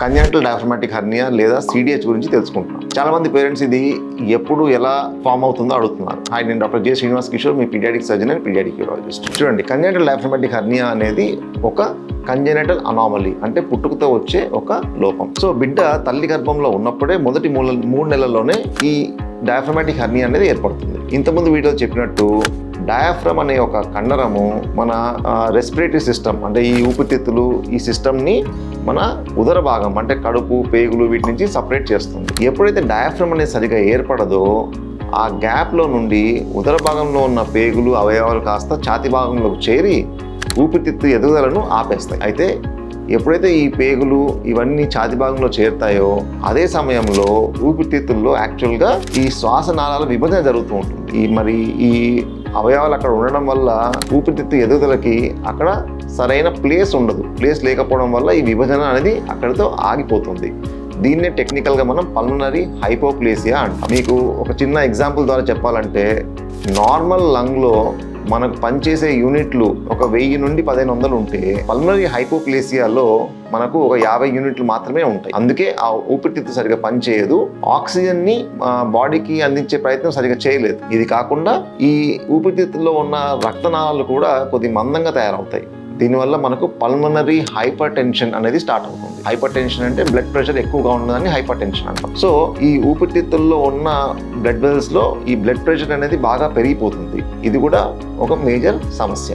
Congenital diaphragmatic hernia లేదా CDH గురించి తెలుసుకుంటున్నాం. చాలా మంది పేరెంట్స్ ఇది ఎప్పుడు ఎలా ఫామ్ అవుతుందో అడుగుతున్నారు. హాయ్, నేను doctor J Srinivas Kishore, me paediatric surgeon and paediatric urologist. చూడండి, కంజనైటల్ డయాఫ్రమాటిక్ హెర్నియా అనేది ఒక కంజనైటల్ అనామలీ, అంటే పుట్టుకతో వచ్చే ఒక లోపం. సో బిడ్డ తల్లి గర్భంలో ఉన్నప్పుడే మొదటి 3 నెలల్లోనే ఈ డయాఫ్రమాటిక్ హెర్నియా అనేది ఏర్పడుతుంది. ఇంతకుముందు వీడియోలో చెప్పినట్టు డయాఫ్రమ్ అనే ఒక కండరము మన రెస్పిరేటరీ సిస్టమ్, అంటే ఈ ఊపిరితిత్తులు, ఈ సిస్టమ్ని మన ఉదర భాగం అంటే కడుపు, పేగులు వీటి నుంచి సపరేట్ చేస్తుంది. ఎప్పుడైతే డయాఫ్రమ్ అనేది సరిగా ఏర్పడదో ఆ గ్యాప్లో నుండి ఉదర భాగంలో ఉన్న పేగులు, అవయవాలు కాస్త ఛాతీ భాగంలోకి చేరి ఊపిరితిత్తు ఎదుగుదలను ఆపేస్తాయి. అయితే ఎప్పుడైతే ఈ పేగులు ఇవన్నీ ఛాతీ భాగంలో చేరుతాయో అదే సమయంలో ఊపిరితిత్తుల్లో యాక్చువల్గా ఈ శ్వాసనాళాల విభజన జరుగుతూ ఉంటుంది. ఈ అవయవాలు అక్కడ ఉండడం వల్ల ఊపిరితిత్తు ఎదుగుదలకి అక్కడ సరైన ప్లేస్ ఉండదు. ప్లేస్ లేకపోవడం వల్ల ఈ విభజన అనేది అక్కడితో ఆగిపోతుంది. దీన్నే టెక్నికల్గా మనం పల్మనరీ హైపోప్లేసియా అంటాం. మీకు ఒక చిన్న ఎగ్జాంపుల్ ద్వారా చెప్పాలంటే, నార్మల్ లంగ్లో మనకు పనిచేసే యూనిట్లు ఒక 1000 నుండి 1500 ఉంటే పల్మనరీ హైపోప్లేసియాలో మనకు ఒక 50 యూనిట్లు మాత్రమే ఉంటాయి. అందుకే ఆ ఊపిరితిత్తు సరిగా పనిచేయదు, ఆక్సిజన్ని బాడీకి అందించే ప్రయత్నం సరిగా చేయలేదు. ఇది కాకుండా ఈ ఊపిరితిత్తులో ఉన్న రక్తనాళాలు కూడా కొద్ది మందంగా తయారవుతాయి. దీనివల్ల మనకు పల్మనరీ హైపర్ టెన్షన్ అనేది స్టార్ట్ అవుతుంది. హైపర్ టెన్షన్ అంటే బ్లడ్ ప్రెషర్ ఎక్కువగా ఉన్నదని హైపర్ టెన్షన్ అంటాం. సో ఈ ఊపిరితిత్తుల్లో ఉన్న బ్లడ్ వెజల్స్లో ఈ బ్లడ్ ప్రెషర్ అనేది బాగా పెరిగిపోతుంది. ఇది కూడా ఒక మేజర్ సమస్య.